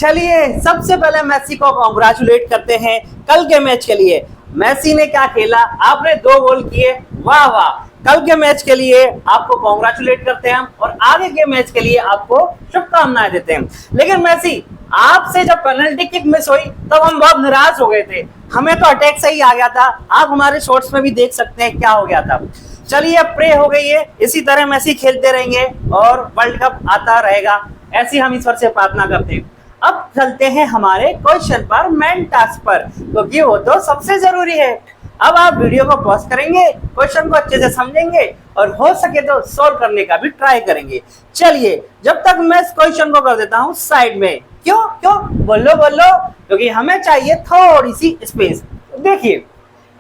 चलिए सबसे पहले मेसी को कॉन्ग्रेचुलेट करते हैं कल के मैच के लिए। मेसी ने क्या खेला, आपने 2 गोल किए, वाह वाह। कल के मैच के लिए आपको कॉन्ग्रेचुलेट करते हैं और आगे के मैच के लिए आपको शुभकामनाएं देते हैं। लेकिन मेसी, आपसे जब पेनल्टी किक मिस हुई तब हम बहुत निराश हो गए थे, हमें तो अटैक सही आ गया था। आप हमारे शॉट्स में भी देख सकते हैं क्या हो गया था। चलिए अब प्रे हो गई है, इसी तरह मेसी खेलते रहेंगे और वर्ल्ड कप आता रहेगा, ऐसी हम ईश्वर से प्रार्थना करते हैं। अब चलते हैं हमारे क्वेश्चन पर, मेन टास्क पर, क्योंकि वो तो सबसे जरूरी है। अब आप वीडियो को पॉज करेंगे, क्वेश्चन को अच्छे से समझेंगे और हो सके तो सॉल्व करने का भी ट्राई करेंगे। चलिए जब तक मैं इस क्वेश्चन को कर देता हूँ साइड में। क्यों क्यों बोलो बोलो, क्योंकि हमें चाहिए थोड़ी सी स्पेस। देखिए,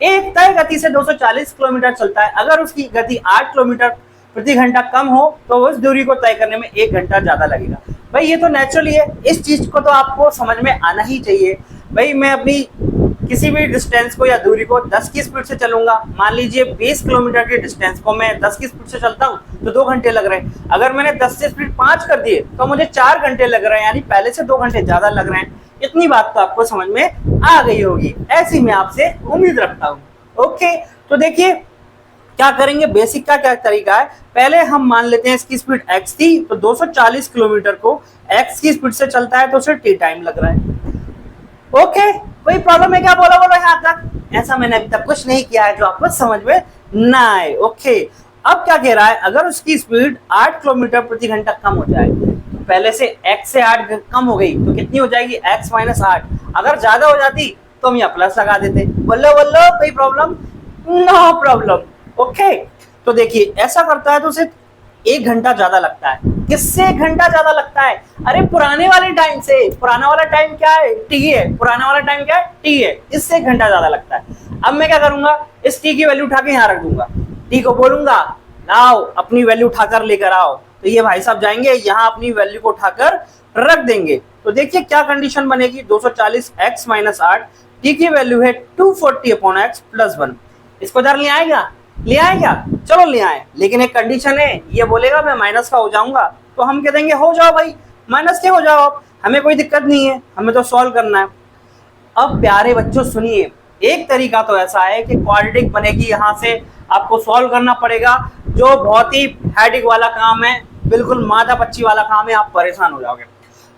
एक तय गति से 240 किलोमीटर चलता है, अगर उसकी गति 8 किलोमीटर प्रति घंटा कम हो तो उस दूरी को तय करने में 1 घंटा ज्यादा लगेगा। भाई ये तो नेचुरली है, इस चीज को तो आपको समझ में आना ही चाहिए। भाई मैं अपनी किसी भी डिस्टेंस को या दूरी को 10 की स्पीड से चलूंगा, मान लीजिए 20 किलोमीटर की डिस्टेंस को मैं 10 की स्पीड से चलता हूँ तो 2 घंटे लग रहे हैं। अगर मैंने 10 से स्पीड 5 कर दिए तो मुझे 4 घंटे लग रहे हैं, यानी पहले से 2 घंटे ज्यादा लग रहे हैं। इतनी बात तो आपको समझ में आ गई होगी, ऐसी मैं आपसे उम्मीद रखता हूँ। ओके, तो देखिए क्या करेंगे, बेसिक का क्या तरीका है। पहले हम मान लेते हैं इसकी स्पीड x थी, तो 240 किलोमीटर को x की स्पीड से चलता है तो उसे t टाइम लग रहा है। ओके, कोई प्रॉब्लम है क्या, बोलो बोलो यहाँ तक। ऐसा मैंने अभी तक कुछ नहीं किया है जो आपको समझ में ना आए। ओके, अब क्या कह रहा है, अगर उसकी स्पीड 8 किलोमीटर प्रति घंटा कम हो जाए, तो पहले से x से 8 कम हो गई तो कितनी हो जाएगी, x माइनस 8। अगर ज्यादा हो जाती तो हम यहाँ प्लस लगा देते। बोलो बोलो, कोई प्रॉब्लम? No problem. ओके, तो देखिए ऐसा करता है तो उसे 1 घंटा ज्यादा लगता है। किससे 1 घंटा ज्यादा लगता है? अरे पुराने वाले टाइम से। पुराना वाला टाइम क्या है, टी है। पुराना वाला टाइम क्या है, टी है। इससे 1 घंटा ज्यादा लगता है। अब मैं क्या करूंगा, इस टी की वैल्यू उठा के यहाँ रख दूंगा, टी को बोलूंगा लाओ अपनी वैल्यू उठाकर लेकर आओ, तो ये भाई साहब जाएंगे यहाँ अपनी वैल्यू को उठाकर रख देंगे। तो देखिए क्या कंडीशन बनेगी, 240 x माइनस 8, टी की वैल्यू है 240 अपॉन x प्लस 1। इसको इधर ले आएगा, ले आए क्या, चलो ले आए। लेकिन एक कंडीशन है, ये बोलेगा मैं माइनस का हो जाऊंगा, तो हम कह देंगे हो जाओ भाई, माइनस के हो जाओ, हमें कोई दिक्कत नहीं है, हमें तो सॉल्व करना है। अब प्यारे बच्चों सुनिए, एक तरीका तो ऐसा है कि क्वाड्रेटिक बनेगी, यहाँ से आपको सॉल्व करना पड़ेगा, जो बहुत ही हेडेक वाला काम है, बिल्कुल माथा पच्ची वाला काम है, आप परेशान हो जाओगे।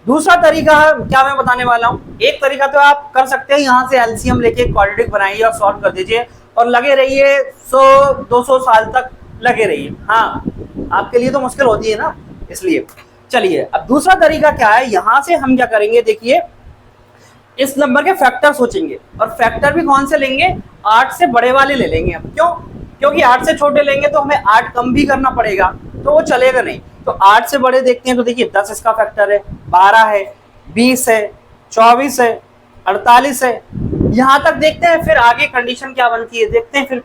दूसरा तरीका है क्या मैं बताने वाला हूँ। एक तरीका तो आप कर सकते हैं, यहाँ से एलसीएम लेके क्वाड्रेटिक बनाइए और सॉल्व कर दीजिए और लगे रहिए 100-200 साल तक लगे रहिए। हाँ, आपके लिए तो मुश्किल होती है ना, इसलिए। चलिए अब दूसरा तरीका क्या है, यहाँ से हम क्या करेंगे, देखिए इस नंबर के फैक्टर सोचेंगे और फैक्टर भी कौन से लेंगे, 8 से बड़े वाले ले लेंगे हम। क्यों? क्योंकि 8 से छोटे लेंगे तो हमें 8 कम भी करना पड़ेगा, तो वो चलेगा नहीं। तो 8 से बड़े देखते हैं, तो देखिए 10 इसका फैक्टर है, 12 है, 20 है, 24 है, 48 है। यहां तक देखते हैं, फिर आगे कंडीशन क्या बनती है देखते हैं फिर।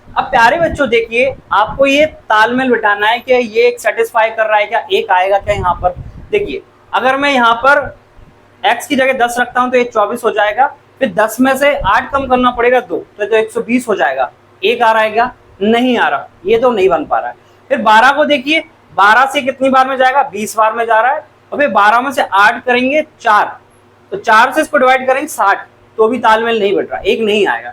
अब प्यारे बच्चों देखिए, आपको ये तालमेल बिठाना है कि ये एक सेटिस्फाई कर रहा है क्या, एक आएगा क्या यहाँ पर। देखिए अगर मैं यहाँ पर x की जगह 10 रखता हूँ तो ये 24 हो जाएगा, फिर 10 में से 8 कम करना पड़ेगा 2, तो 120 हो जाएगा। एक आ रहा है क्या, नहीं आ रहा, ये तो नहीं बन पा रहा है। फिर 12 को देखिए, 12 से कितनी बार में जाएगा, 20 बार में जा रहा है, और फिर 12 में से 8 करेंगे 4, तो 4 से इसको डिवाइड करेंगे 60, तो भी तालमेल नहीं बैठ रहा, एक नहीं आएगा।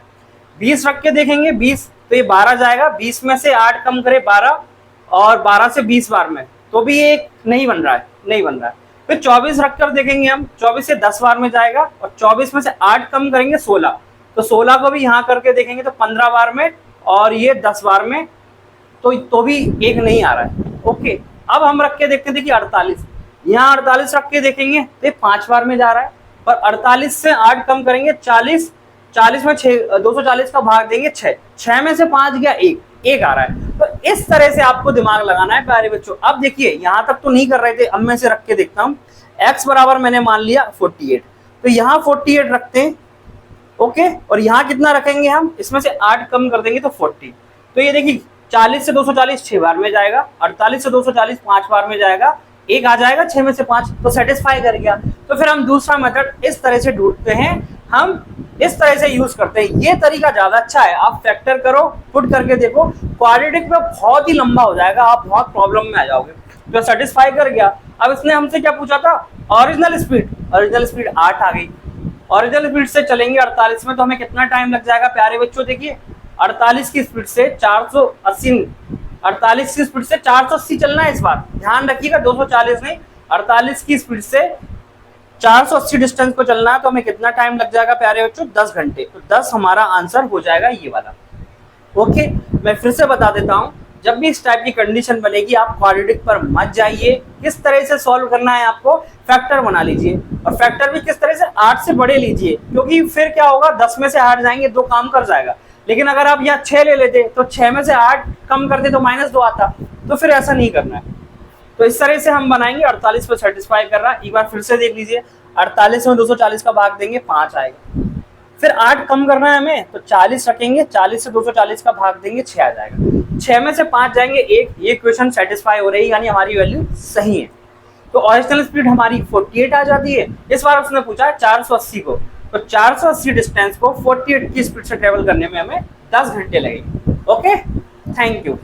20 रख के देखेंगे, 20 तो ये 12 जाएगा, 20 में से 8 कम करे 12, और 12 से 20 बार में, तो भी एक नहीं बन रहा है, नहीं बन रहा है। फिर 24 रख कर देखेंगे हम, 24 से 10 बार में जाएगा, और 24 में से 8 कम करेंगे 16, तो 16 को भी यहाँ करके देखेंगे तो 15 बार में, और ये 10 बार में, तो भी एक नहीं आ रहा है। ओके, अब हम रख के देखते हैं, देखिए 48, यहाँ 48 रख के देखेंगे तो 5 बार में जा रहा है, और 48 से 8 कम करेंगे 40, 40 में 6, 240 का भाग देंगे 6, 6 में से 5 गया, एक आ रहा है। तो इस तरह से आपको दिमाग लगाना है प्यारे बच्चों। अब देखिए यहाँ तक तो नहीं कर रहे थे, अब मैं से रख के देखता हूँ। x बराबर मैंने मान लिया 48, तो यहाँ 48 रखते हैं। ओके, और यहाँ कितना रखेंगे हम, इसमें से 8 कम कर देंगे तो 40, तो ये देखिए 40 से 240 6 बार में जाएगा, 48 से 240 5 बार में जाएगा, एक आ जाएगा 6 में से 5, तो सेटिस्फाई कर गया। तो फिर हम दूसरा मेथड इस तरह से ढूंढते हैं, हम इस तरह से यूज करते हैं। ये तरीका ज्यादा अच्छा है, आप फैक्टर करो, पुट करके देखो, क्वाड्रेटिक में बहुत ही लंबा हो जाएगा, आप बहुत प्रॉब्लम में आ जाओगे। तो सेटिस्फाई कर गया। अब इसने हमसे क्या पूछा था, ओरिजिनल स्पीड, ओरिजिनल स्पीड 8 आ गई। ओरिजिनल स्पीड से चलेंगे 48 में तो हमें कितना टाइम लग जाएगा प्यारे बच्चों? देखिए 48 की स्पीड से 480, 48 की स्पीड से 480 चलना है इस बार, ध्यान रखिएगा 240 नहीं, 48 की स्पीड से 480 डिस्टेंस को चलना है तो हमें कितना टाइम लग जाएगा प्यारे बच्चों? 10 घंटे। तो 10 हमारा आंसर हो जाएगा ये वाला। ओके, मैं फिर से बता देता हूं, जब भी इस टाइप की कंडीशन बनेगी आप क्वाड्रेटिक पर मत जाइए। किस तरह से सॉल्व करना है आपको? फैक्टर बना लीजिए, और फैक्टर भी किस तरह से? 8 से बड़े लीजिए, क्योंकि फिर क्या होगा 10 में से 8 जाएंगे 2 काम कर जाएगा। लेकिन अगर आप यहाँ 6 ले लेते तो 6 में से 8 कम करते तो -2 आता, तो फिर ऐसा नहीं करना है। तो इस तरह से हम बनाएंगे। 48 पर सेटिस्फाई कर रहा है, एक बार फिर से देख लीजिए, 48 में 240 का भाग देंगे 5 आएगा। फिर 8 कम करना है हमें तो 40 रखेंगे, 40 से 240 का भाग देंगे 6 आ जाएगा। 6 में से 5 जाएंगे 1, ये क्वेश्चन सेटिस्फाई हो रही है, यानी हमारी वैल्यू सही है। तो ओरिजिनल स्पीड हमारी 48 आ जाती है। इस बार उसने पूछा 480 को, तो 480 डिस्टेंस को 48 की स्पीड से ट्रेवल करने में हमें 10 घंटे लगेंगे। Okay, thank you.